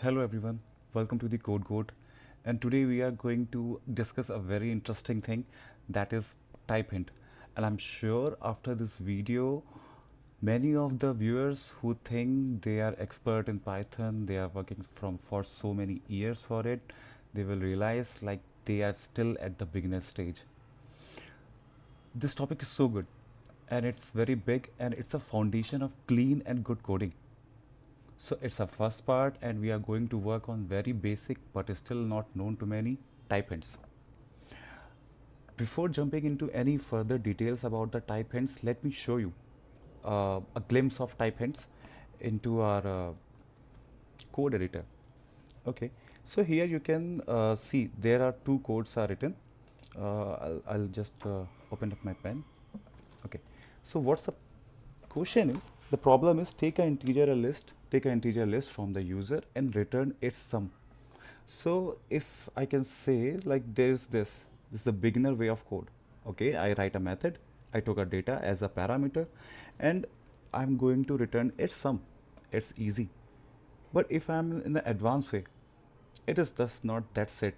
Hello everyone, welcome to the Code Goat, and today we are going to discuss a very interesting thing, that is type hint. And I'm sure after this video, many of the viewers who think they are expert in Python, they are working from for so many years for it, they will realize like they are still at the beginner stage. This topic is so good and it's very big and it's a foundation of clean and good coding. So it's a first part and we are going to work on very basic but still not known to many type hints. Before jumping into any further details about the type hints, let me show you a glimpse of type hints into our code editor. Okay, so here you can see there are two codes are written. I'll just open up my pen. Okay, so what's the question is, the problem is take an integer list from the user and return its sum. So if I can say like there's this is the beginner way of code. Okay, I write a method, I took a data as a parameter and I'm going to return its sum. It's easy. But if I'm in the advanced way, it is just not that's it.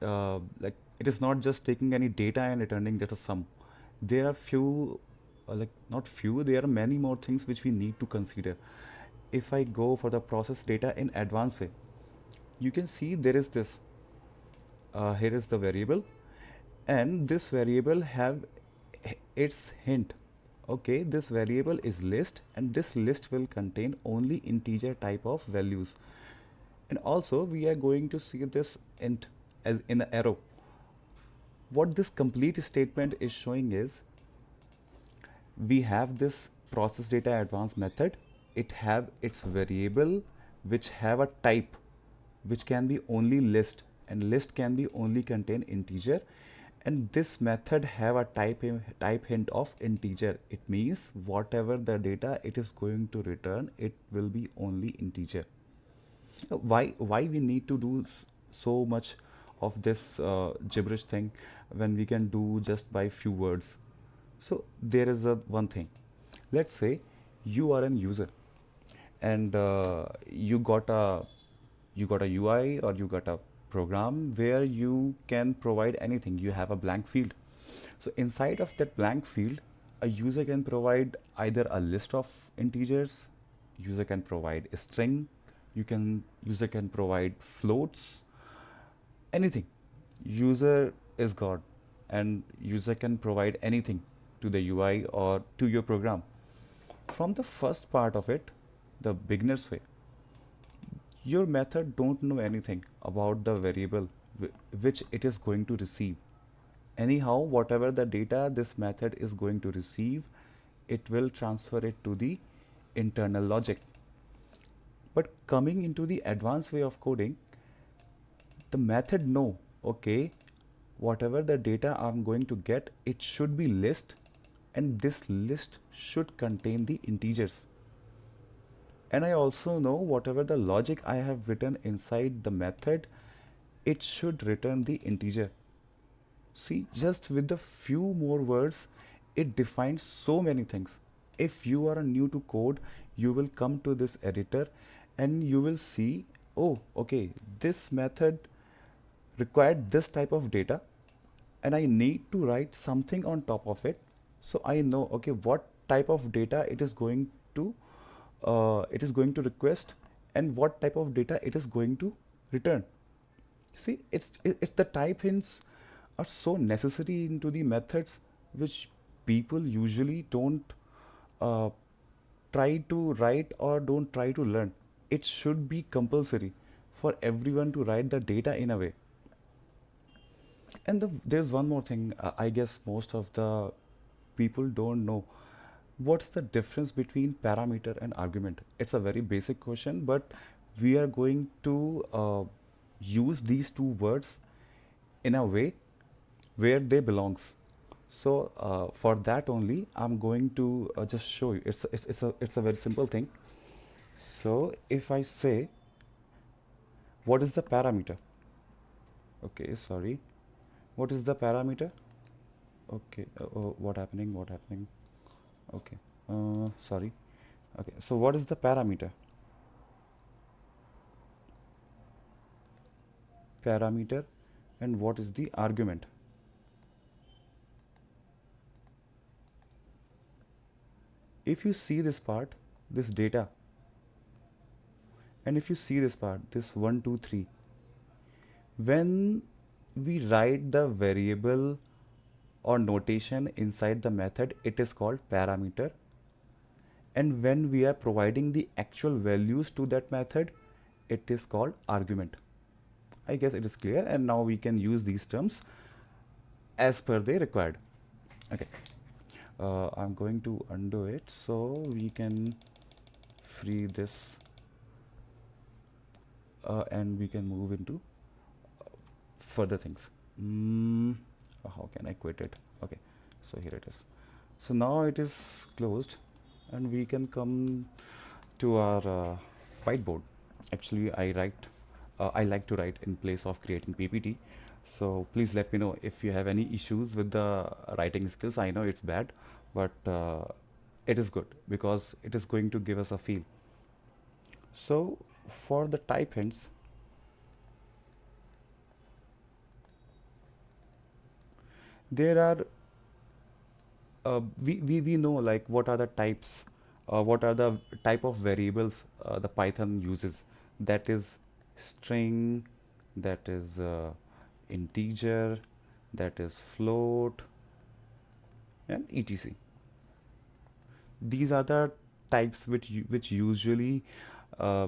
Like it is not just taking any data and returning just a sum. There are few, like not few, there are many more things which we need to consider. If I go for the process data in advanced way, you can see there is this. Here is the variable, and this variable have its hint. Okay, this variable is list, and this list will contain only integer type of values. And also, we are going to see this int as in the arrow. What this complete statement is showing is we have this process data advanced method. It have its variable which have a type which can be only list, and list can be only contain integer, and this method have a type hint of integer. It means whatever the data it is going to return, it will be only integer. Why we need to do so much of this gibberish thing when we can do just by few words? So there is a one thing. Let's say you are an user and you got a UI or you got a program where you can provide anything. You have a blank field. So inside of that blank field, a user can provide either a list of integers, user can provide a string, user can provide floats, anything. User is God, and user can provide anything to the UI or to your program. From the first part of it, the beginner's way, your method don't know anything about the variable which it is going to receive. Anyhow, whatever the data this method is going to receive, it will transfer it to the internal logic. But coming into the advanced way of coding, the method know, okay, whatever the data I'm going to get, it should be list, and this list should contain the integers. And I also know whatever the logic I have written inside the method, it should return the integer. See, just with the few more words, it defines so many things. If you are new to code, you will come to this editor and you will see, oh, okay, this method required this type of data and I need to write something on top of it. So I know, okay, what type of data to it is going to request and what type of data it is going to return. See, it's the type hints are so necessary into the methods which people usually don't uh, try to write or don't try to learn. It should be compulsory for everyone to write the data in a way. And there's one more thing, I guess most of the people don't know. What's the difference between parameter and argument? It's a very basic question, but we are going to use these two words in a way where they belongs. So for that only, I'm going to just show you. It's a very simple thing. So if I say, what is the parameter? Okay, sorry. What is the parameter? Okay, what happening? What happening? Okay, sorry. Okay, so what is the parameter? parameter and what is the argument. If you see this part, this data, and if you see this part, this 1 2 3, when we write the variable or notation inside the method, it is called parameter, and when we are providing the actual values to that method, it is called argument. I guess it is clear, and now we can use these terms as per they required. Okay, I'm going to undo it so we can free this, and we can move into further things. How can I quit it? Okay, so here it is. So now it is closed, and we can come to our whiteboard. Actually, I like to write in place of creating PPT. So please let me know if you have any issues with the writing skills. I know it's bad, but it is good because it is going to give us a feel. So for the type hints, there are we know like what are the types, what are the type of variables the Python uses. That is string, that is integer, that is float, and etc. These are the types which usually uh,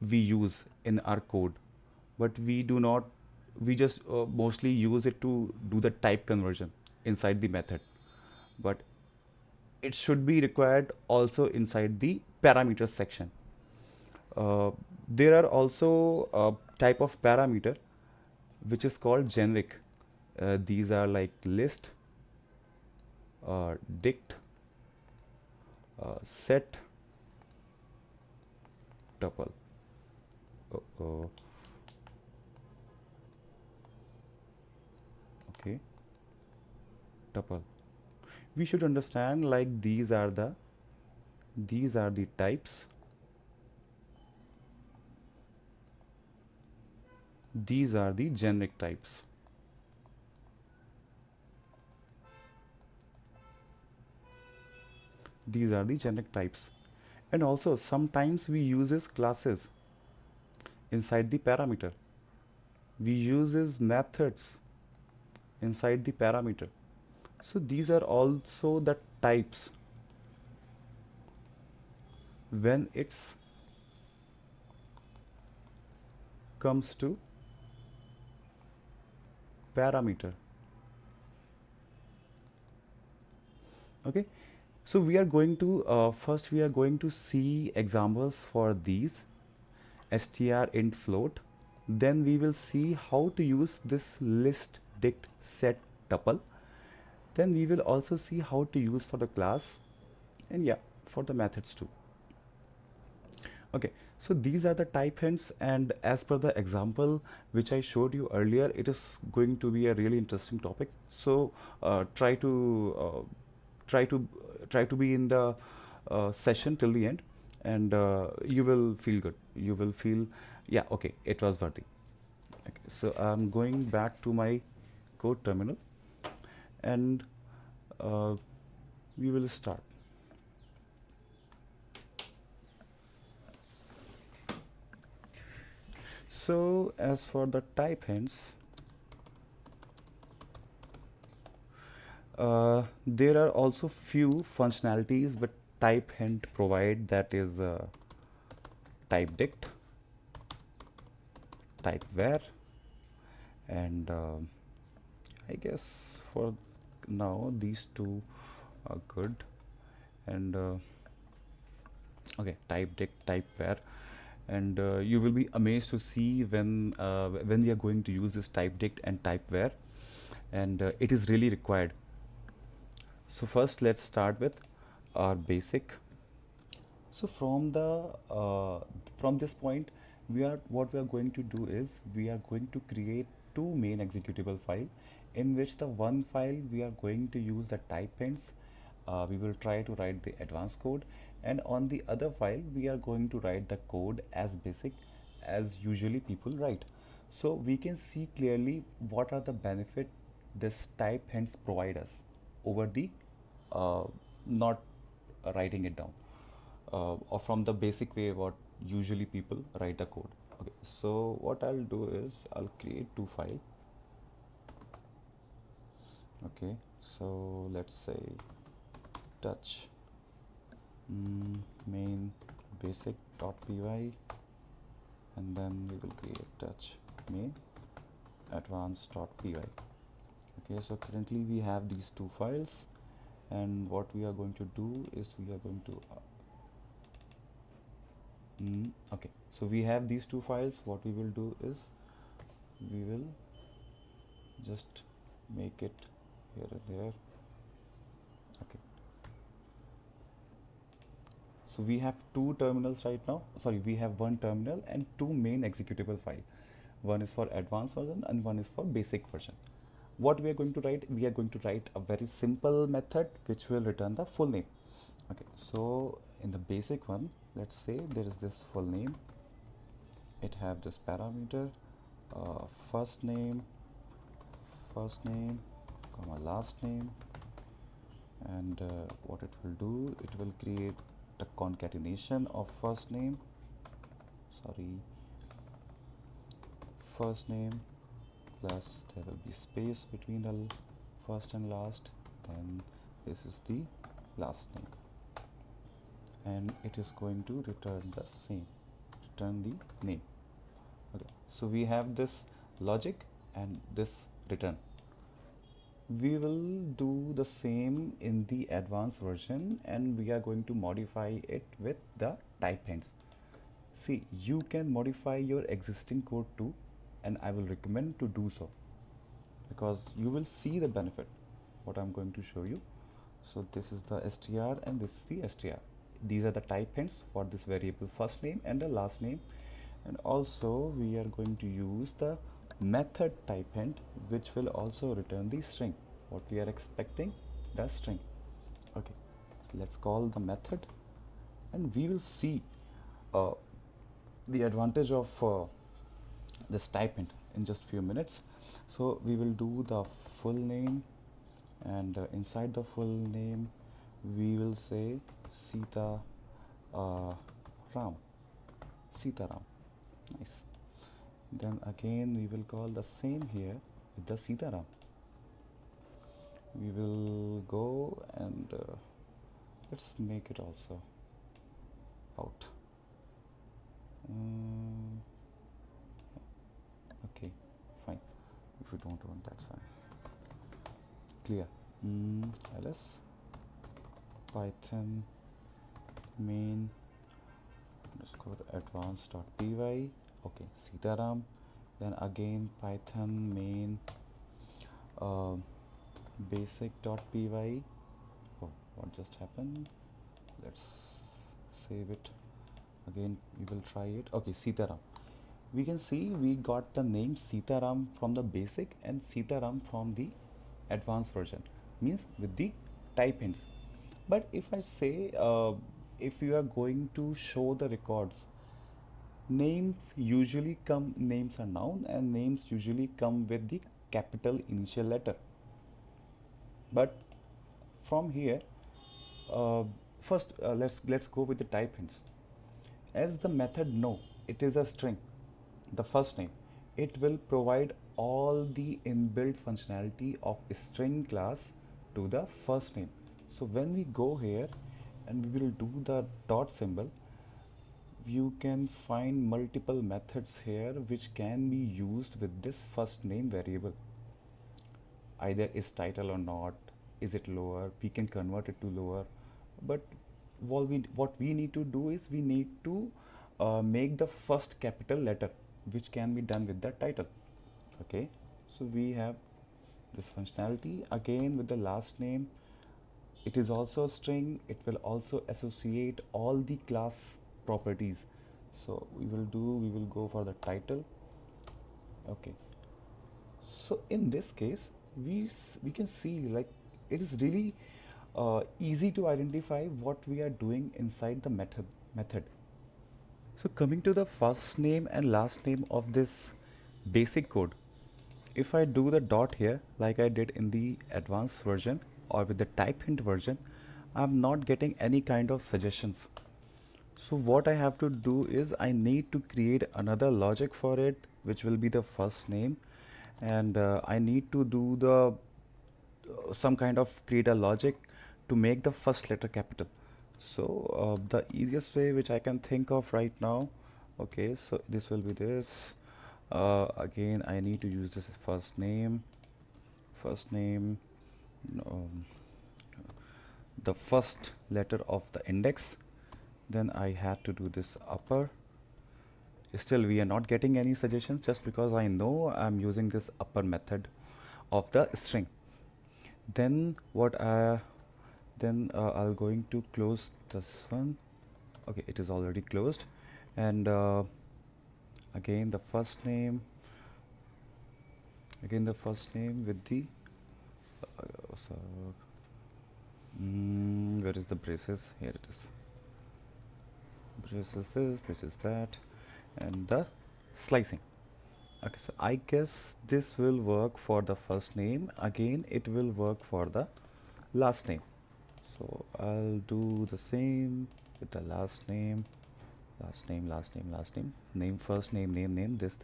we use in our code, but we do not, we just mostly use it to do the type conversion inside the method, but it should be required also inside the parameters section. Uh, there are also a type of parameter which is called generic. These are like list, dict, set, tuple. Uh, okay, tuple. We should understand like these are the types. These are the generic types. These are the generic types. And also sometimes we uses classes inside the parameter. We uses methods inside the parameter. So these are also the types when it's comes to parameter. Okay, so we are going to first we are going to see examples for these str int float. Then we will see how to use this list dict set tuple. Then we will also see how to use for the class, and yeah, for the methods too. Okay, so these are the type hints, and as per the example which I showed you earlier, it is going to be a really interesting topic. So try to try to try to be in the session till the end, and you will feel good. You will feel, yeah, okay, it was worthy. Okay, so I'm going back to my code terminal, and uh, we will start. So as for the type hints, there are also few functionalities but type hint provide, that is TypeDict, TypeVar, and I guess for now these two are good. And okay, TypeDict, TypeVar, and you will be amazed to see when we are going to use this TypeDict and TypeVar, and it is really required. So first let's start with our basic. So from this point, we are what we are going to do is we are going to create two main executable file, in which the one file we are going to use the type hints. We will try to write the advanced code, and on the other file we are going to write the code as basic as usually people write. So we can see clearly what are the benefit this type hence provide us over the uh, not writing it down or from the basic way what usually people write the code. Okay, so what I'll do is I'll create two files. Okay, so let's say touch main basic.py, and then we will create touch main advanced.py. Okay, so currently we have these two files, and what we are going to do is we are going to okay, so we have these two files. What we will do is we will just make it here and there. Okay, so we have two terminals right now. Sorry, we have one terminal and two main executable file. One is for advanced version and one is for basic version. What we are going to write? We are going to write a very simple method which will return the full name. Okay, so in the basic one, let's say there is this full name. It have this parameter, uh, first name, comma last name, and what it will do, it will create a concatenation of first name, first name plus there will be space between the first and last, then this is the last name, and it is going to return the same, return the name. Okay, so we have this logic and this return. We will do the same in the advanced version, and we are going to modify it with the type hints. See, you can modify your existing code too, and I will recommend to do so because you will see the benefit what I'm going to show you. So this is the str and this is the str. These are the type hints for this variable first name and the last name, and also we are going to use the method type hint which will also return the string what we are expecting, the string. Okay, so let's call the method, and we will see uh, the advantage of this type hint in just few minutes. So we will do the full name, and inside the full name we will say Sita Ram, Sitaram. Nice. Then again we will call the same here with the Sitaram. We will go and let's make it also out. Okay, fine. If you don't want, that's fine. Clear. ls python main underscore advanced.py. Okay, Sitaram. Then again python main uh, basic.py. Oh, what just happened? Let's save it. Again, we will try it. Okay, Sitaram. We can see we got the name Sitaram from the basic and Sitaram from the advanced version, means with the type hints. But if I say if you are going to show the records, names are noun and names usually come with the capital initial letter. But from here, uh, first let's go with the type hints. As the method know it is a string, the first name, it will provide all the inbuilt functionality of string class to the first name. So when we go here and we will do the dot symbol, you can find multiple methods here which can be used with this first name variable. Either is title or not, is it lower, we can convert it to lower, but what we need to do is we need to make the first capital letter, which can be done with the title. Okay, so we have this functionality again with the last name. It is also a string, it will also associate all the class properties. So we will go for the title. Okay, so in this case we can see like it is really easy to identify what we are doing inside the method. So coming to the first name and last name of this basic code. If I do the dot here like I did in the advanced version or with the type hint version, I'm not getting any kind of suggestions. So what I have to do is I need to create another logic for it, which will be the first name, and I need to do the some kind of create a logic to make the first letter capital. So the easiest way which I can think of right now, okay, so this will be this. Again, I need to use this first name, um, the first letter of the index. Then I had to do this upper. Still, we are not getting any suggestions just because I know I'm using this upper method of the string. Then what I then I'll going to close this one. Okay, it is already closed, and again the first name, with the so, where is the braces? Here it is. Braces this, braces that, and the slicing. Okay, so I guess this will work for the first name. Again, it will work for the last name. So I'll do the same with the last name, name first, name, this.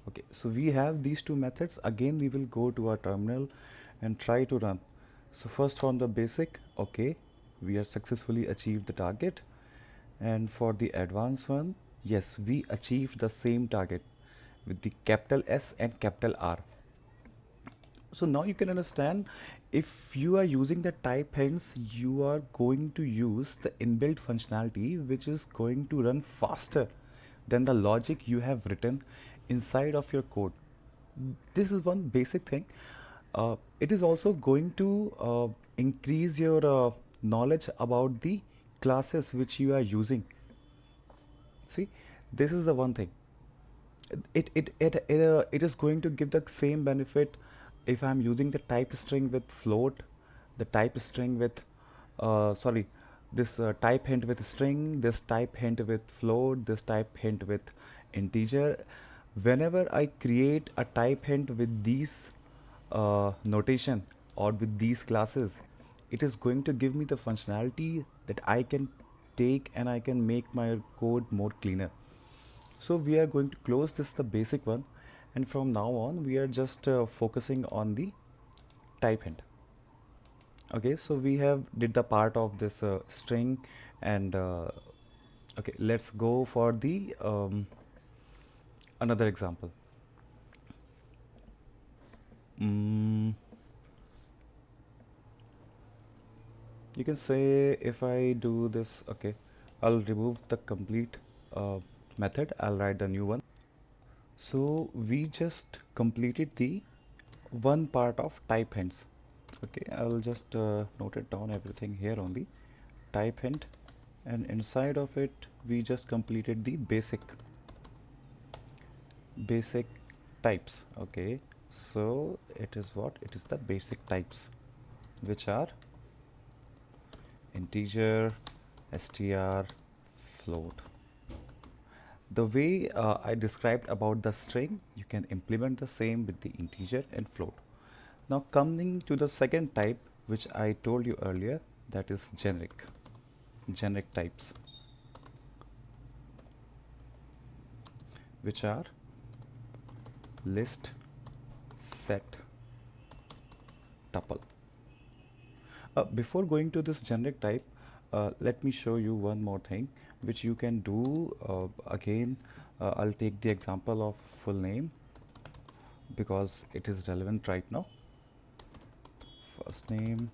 Okay, so we have these two methods. Again, we will go to our terminal and try to run. So first from the basic, okay, we are successfully achieved the target. And for the advanced one, yes, we achieved the same target with the capital S and capital R. So now you can understand, if you are using the type hints, you are going to use the inbuilt functionality which is going to run faster than the logic you have written inside of your code. This is one basic thing. It is also going to increase your knowledge about the classes which you are using. See, this is the one thing. It is going to give the same benefit if I'm using the type string with float, the type string with sorry, this type hint with string, this type hint with float, this type hint with integer. Whenever I create a type hint with these notation or with these classes, it is going to give me the functionality that I can take and I can make my code more cleaner. So we are going to close this the basic one, and from now on we are just focusing on the type hint. Okay, so we have did the part of this string, and okay, let's go for the another example. mm, you can say if I do this, okay, I'll remove the complete method, I'll write the new one. So we just completed the one part of type hints. Okay, I'll just note it down everything here only. Type hint, and inside of it we just completed the basic types. Okay, so it is what? It is the basic types, which are integer, str, float. The way I described about the string, you can implement the same with the integer and float. Now coming to the second type, which I told you earlier, that is generic types, which are list, set, tuple. Before going to this generic type, let me show you one more thing which you can do. Again, I'll take the example of full name because it is relevant right now. First name,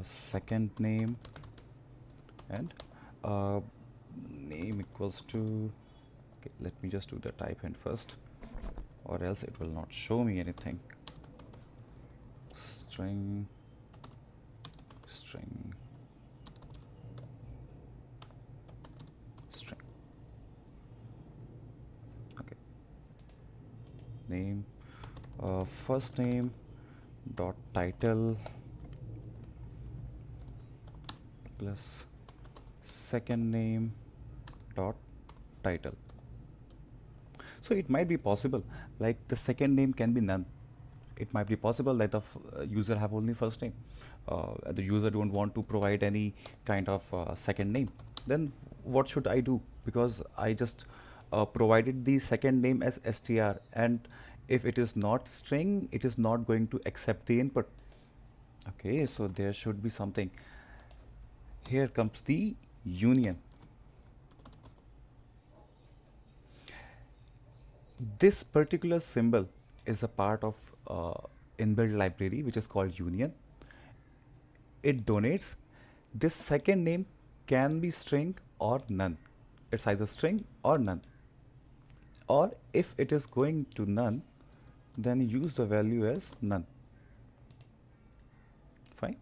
second name, and uh, name equals to, okay, let me just do the type hint first, or else it will not show me anything. String, string, string. Okay, name, first name dot title plus second name dot title. So it might be possible, like the second name can be none. It might be possible that the user have only first name. The user don't want to provide any kind of second name. Then what should I do? Because I just provided the second name as str, and if it is not string, it is not going to accept the input. Okay, so there should be something. Here comes the union. This particular symbol is a part of inbuilt library which is called union. It donates. This second name can be string or none. It's either string or none. Or if it is going to none, then use the value as none. Fine.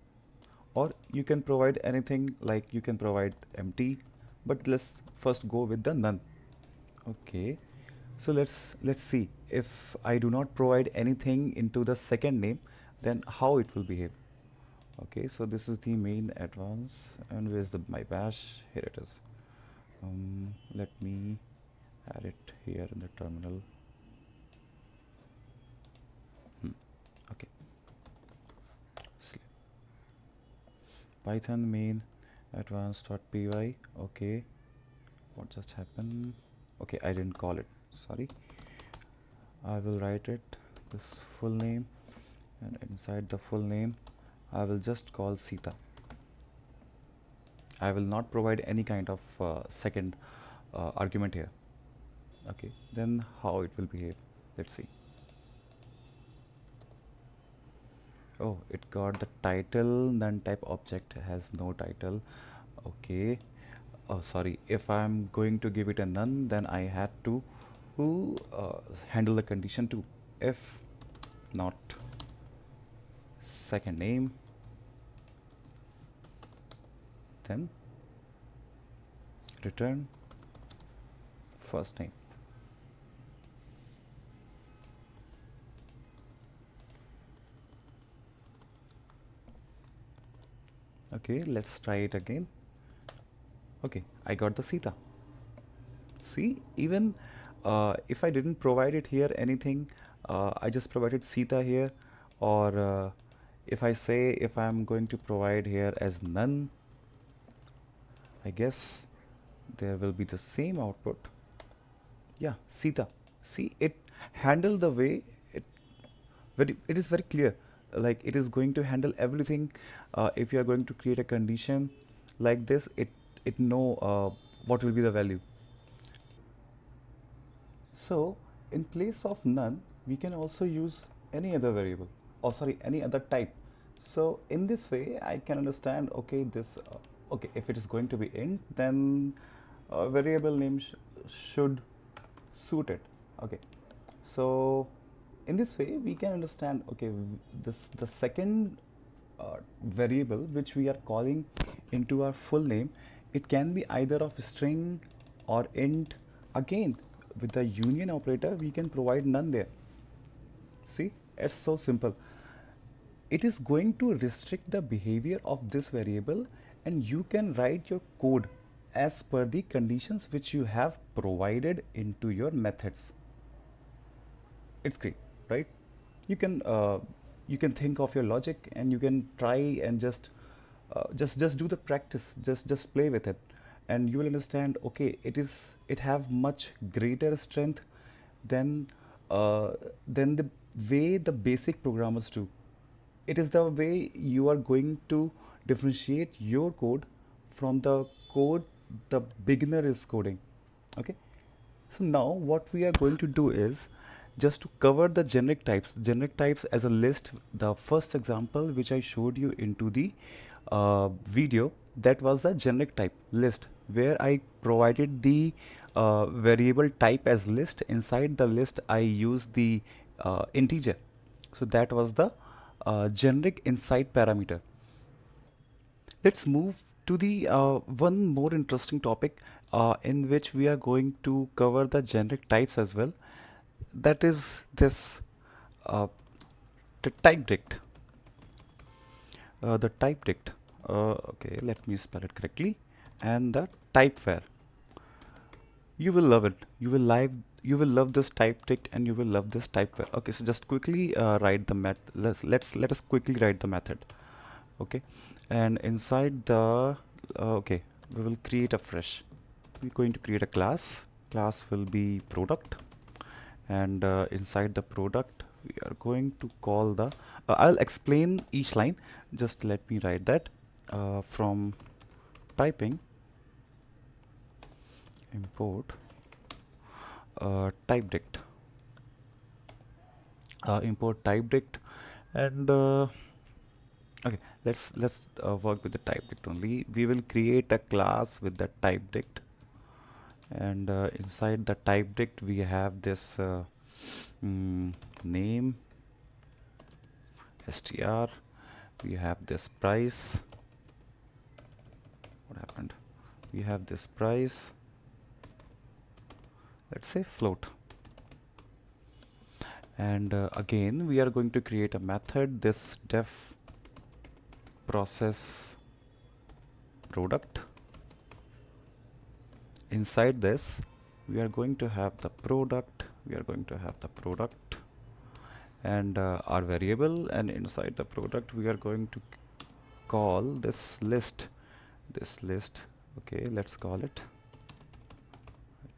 Or you can provide anything, like you can provide empty, but let's first go with the none. Okay. So let's see, if I do not provide anything into the second name, then how it will behave. Okay, so this is the main advance, and where's the my bash? Here it is. Let me add it here in the terminal. Okay, Python main advanced.py. Okay, what just happened? Okay, I didn't call it, sorry. I will write it this full name, and inside the full name I will just call Sita. I will not provide any kind of second argument here. Okay, then how it will behave? Let's see. Oh, it got the title, none type object has no title. Okay. Oh, sorry. If I'm going to give it a none, then I had to handle the condition too. If not second name, then return first name. Okay, let's try it again. Okay, I got the Sita. See, even if I didn't provide it here anything, I just provided Sita here, or if I say, if I'm going to provide here as none, I guess there will be the same output. Yeah, Sita. See, it handled the way it is very clear. Like it is going to handle everything. If you are going to create a condition like this, it know what will be the value. So in place of none, we can also use any other variable, or sorry, any other type. So in this way, I can understand, okay, this, okay, if it is going to be int, then variable name should suit it. Okay. So in this way, we can understand, okay, the second variable which we are calling into our full name, it can be either of string or int. Again, with the union operator, we can provide none there. See, it's so simple. It is going to restrict the behavior of this variable, and you can write your code as per the conditions which you have provided into your methods. It's great, right? You can think of your logic, and you can try and just do the practice, just play with it, and you will understand, okay, it have much greater strength than than the way the basic programmers do. It is the way you are going to differentiate your code from the code the beginner is coding. Okay, so now what we are going to do is just to cover the generic types as a list. The first example which I showed you into the video, that was the generic type list, where I provided the variable type as list. Inside the list I used the integer. So that was the generic inside parameter. Let's move to the one more interesting topic in which we are going to cover the generic types as well. That is this uh, the TypeDict. The TypeDict. Okay, let me spell it correctly. And the TypeVar. You will love it. you will love this TypeDict and you will love this TypeVar. Okay, so just quickly write the let us quickly write the method. Okay, and inside the okay, we will create a fresh. We're going to create a class. Class will be product, and inside the product we are going to call the I'll explain each line. Just let me write that from typing import TypeDict, import TypeDict, and okay, let's work with the TypeDict only. We will create a class with the TypeDict, and inside the TypeDict we have this name str, we have this price. What happened? We have this price, let's say float, and again we are going to create a method, this def process product. Inside this we are going to have the product, and our variable, and inside the product we are going to call this list, okay, let's call it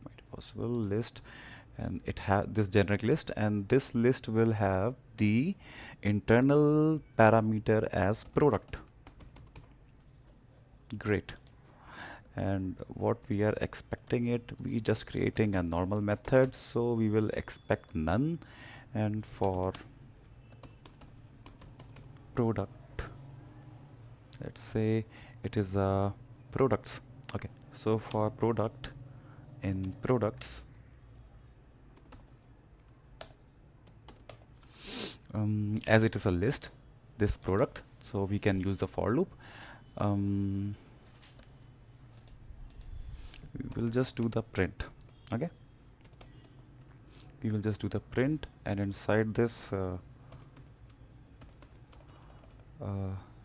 might be possible list, and it have this generic list, and this list will have the internal parameter as product. Great. And what we are expecting it, we just creating a normal method, so we will expect none, and for product, let's say it is a products. Okay, so for product, in products, as it is a list, this product, so we can use the for loop. We will just do the print. Okay, we will just do the print, and inside this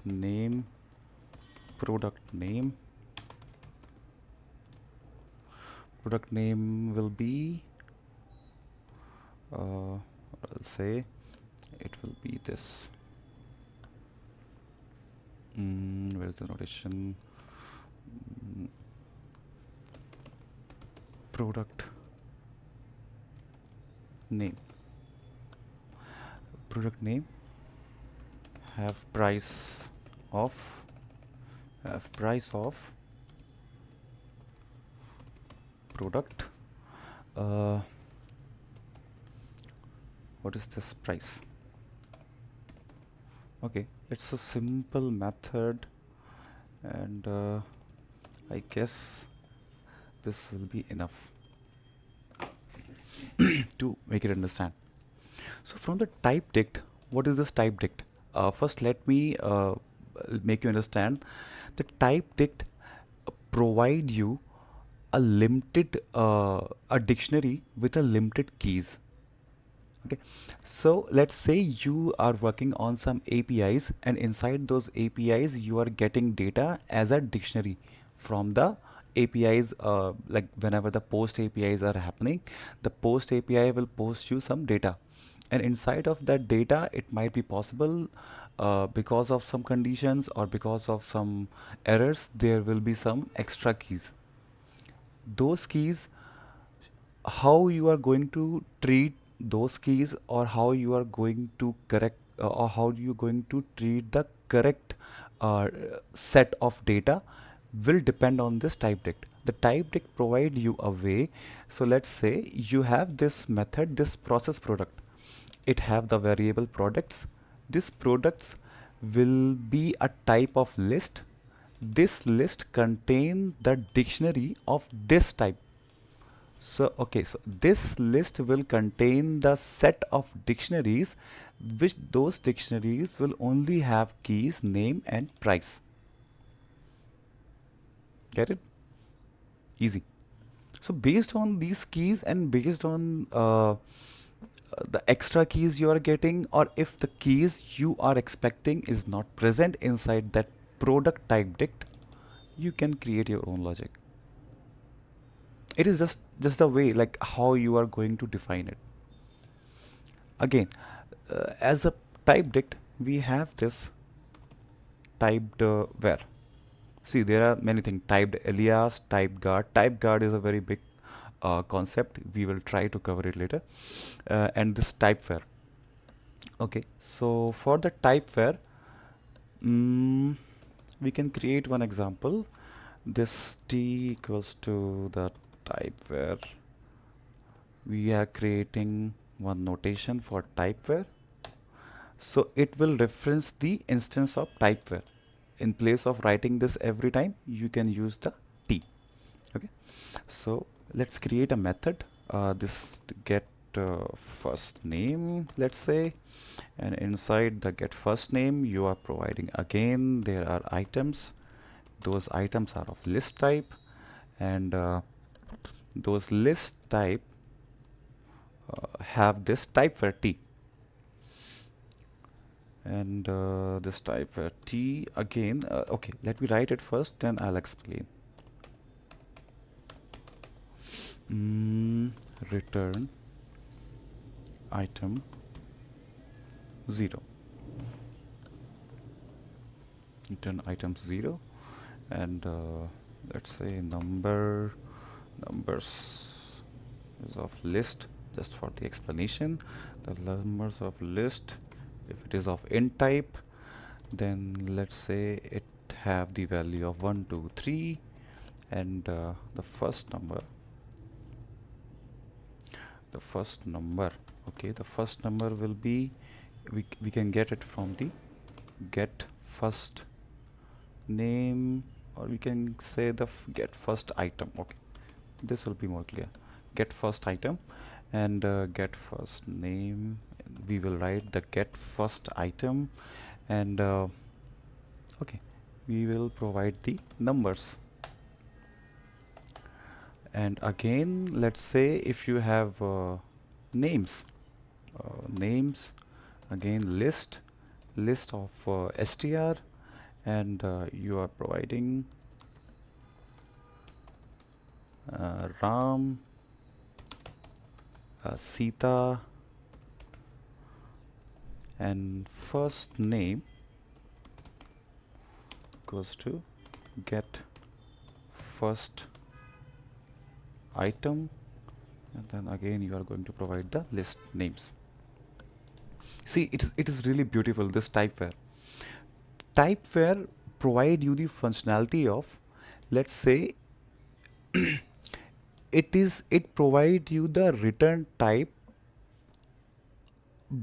name, product name will be I'll say it will be this where is the notation, product name have price of product. What is this price? Okay, it's a simple method, and I guess this will be enough to make it understand. So from the TypeDict, what is this TypeDict? First let me make you understand. The TypeDict provide you a limited a dictionary with a limited keys. Okay, so let's say you are working on some APIs, and inside those APIs you are getting data as a dictionary from the APIs. Like whenever the post APIs are happening, the post API will post you some data, and inside of that data it might be possible because of some conditions or because of some errors, there will be some extra keys. Those keys, how you are going to treat those keys, or how you are going to correct or how you going to treat the correct uh, set of data, will depend on this TypeDict. The TypeDict provide you a way. So let's say you have this method, this process product, it have the variable products. This products will be a type of list. This list contain the dictionary of this type. So okay, so this list will contain the set of dictionaries, which those dictionaries will only have keys name and price. Get it? Easy. So based on these keys, and based on the extra keys you are getting, or if the keys you are expecting is not present inside that product TypeDict, you can create your own logic. It is just the way like how you are going to define it. Again, as a type dict, we have this typed where. See, there are many things: typed alias, typed guard. Type guard is a very big concept. We will try to cover it later. And this type where. Okay, so for the type where, mm, we can create one example. This t equals to the type where we are creating one notation for type where. So it will reference the instance of type where. In place of writing this every time, you can use the t. Okay, so let's create a method. This get first name, let's say, and inside the get first name, you are providing again there are items. Those items are of list type, and those list type have this type where t, and this type where t again. Okay, let me write it first, then I'll explain. Return item 0. Return items 0, and let's say numbers is of list. Just for the explanation, the numbers of list, if it is of int type, then let's say it have the value of 1 2 3, and the first number, okay, the first number will be, we can get it from the get first name, or we can say the get first item. Okay, this will be more clear. Get first item, and get first name, we will write the get first item, and okay, we will provide the numbers. And again, let's say if you have names, again list of str, and you are providing Ram, Sita, and first name equals to get first item, and then again you are going to provide the list names. See, it is really beautiful, this typeware. Typeware provide you the functionality of, let's say, it provide you the return type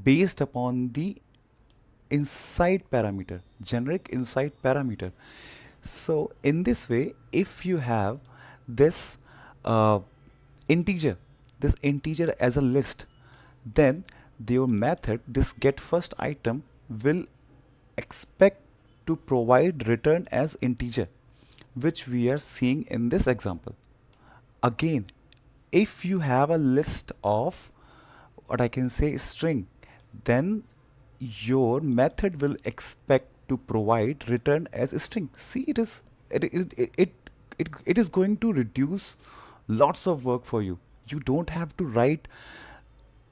based upon the inside parameter, generic inside parameter. So in this way, if you have this uh, integer, as a list, then your method, this get first item, will expect to provide return as integer, which we are seeing in this example. Again, if you have a list of, what I can say, string, then your method will expect to provide return as a string. See, it is going to reduce lots of work for you. You don't have to write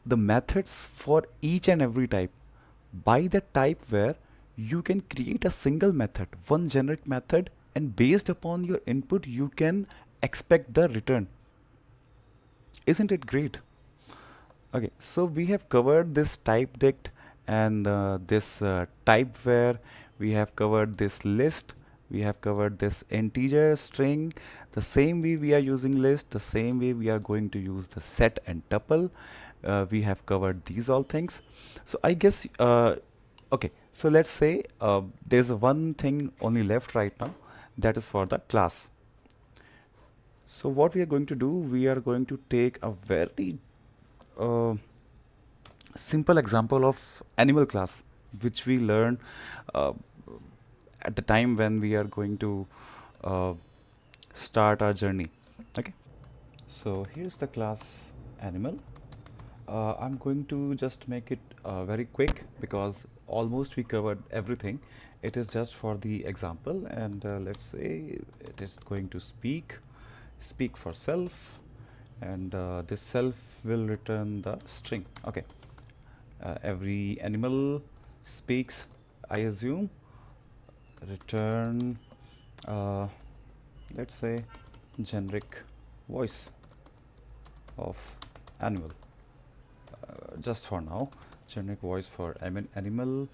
the methods for each and every type. By the type where you can create a single method, one generic method, and based upon your input you can expect the return. Isn't it great? Okay, so we have covered this TypeDict and this typeware. We have covered this list. We have covered this integer string. The same way we are using list, the same way we are going to use the set and tuple. We have covered these all things. So I guess, okay, so let's say there's one thing only left right now, that is for the class. So what we are going to do, we are going to take a very uh, simple example of animal class, which we learned uh, at the time when we are going to uh, start our journey. Okay, so here's the class animal. I'm going to just make it very quick because almost we covered everything. It is just for the example, and let's say it is going to speak for self, and this self will return the string. Okay, every animal speaks, I assume. Return, uh, let's say, generic voice of animal. Just for now, generic voice for animal,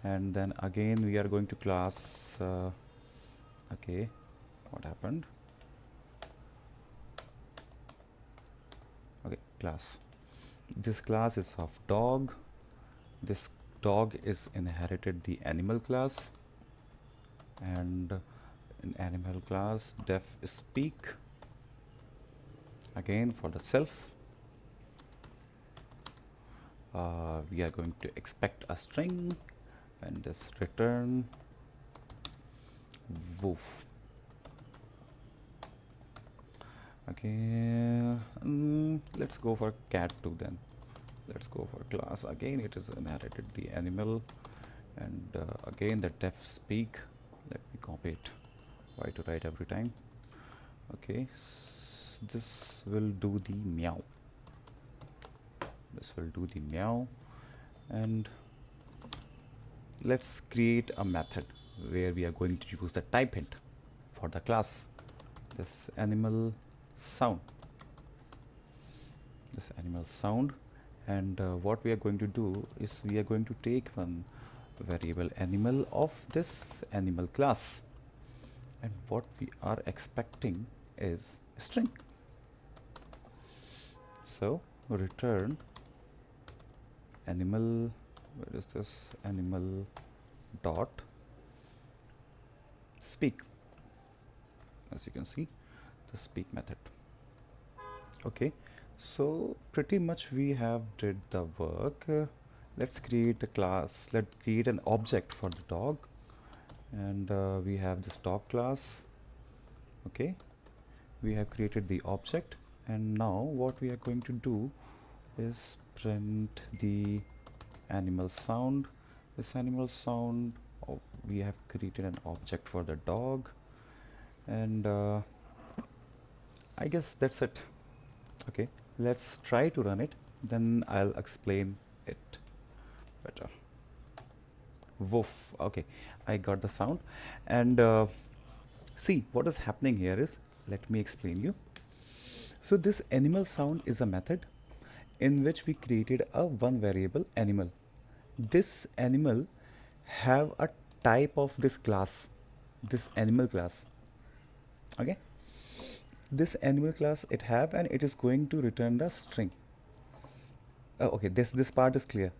and then again we are going to class. Okay, what happened? Okay, class. This class is of dog. This dog is inherited the animal class, and in animal class def speak. Again for the self, we are going to expect a string and this return woof. Okay, let's go for cat too then. Let's go for class. Again it is inherited the animal, and again the def speak. Let me copy it. Why to write every time? Okay, this will do the meow. This will do the meow, and let's create a method where we are going to use the type hint for the class. This animal sound. This animal sound, and what we are going to do is we are going to take one variable animal of this animal class, and what we are expecting is a string. So return animal, where is this animal dot speak. As you can see, the speak method. Okay, so pretty much we have did the work. Let's create a class. Let's create an object for the dog, and we have this dog class. Okay, we have created the object, and now what we are going to do is print the animal sound. This animal sound, we have created an object for the dog, and I guess that's it. Okay, let's try to run it, then I'll explain it better. Woof. Okay, I got the sound, and see what is happening here is, let me explain you. So this animal sound is a method in which we created a one variable animal. This animal have a type of this class, this animal class. Okay, this animal class it have, and it is going to return the string. Okay, this part is clear.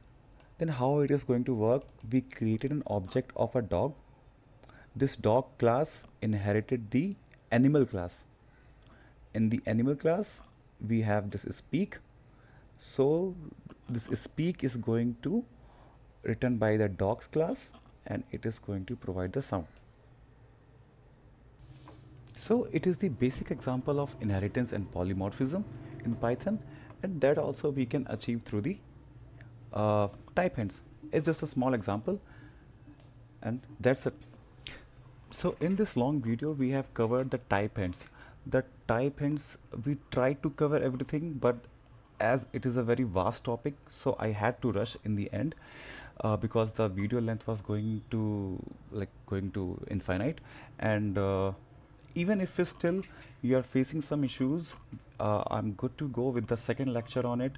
Then how it is going to work? We created an object of a dog. This dog class inherited the animal class. In the animal class, we have this speak. So this speak is going to return by the dogs class, and it is going to provide the sound. So it is the basic example of inheritance and polymorphism in Python, and that also we can achieve through the type hints. It's just a small example, and that's it. So in this long video we have covered the type hints. The type hints, we tried to cover everything, but as it is a very vast topic, so I had to rush in the end, because the video length was going to infinite, and even if still you are facing some issues, I'm good to go with the second lecture on it,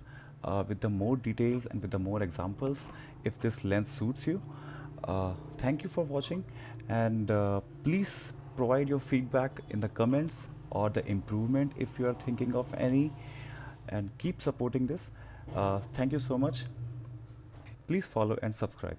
with the more details and with the more examples, if this length suits you. Thank you for watching, and please provide your feedback in the comments or the improvement if you are thinking of any, and keep supporting this. Thank you so much. Please follow and subscribe.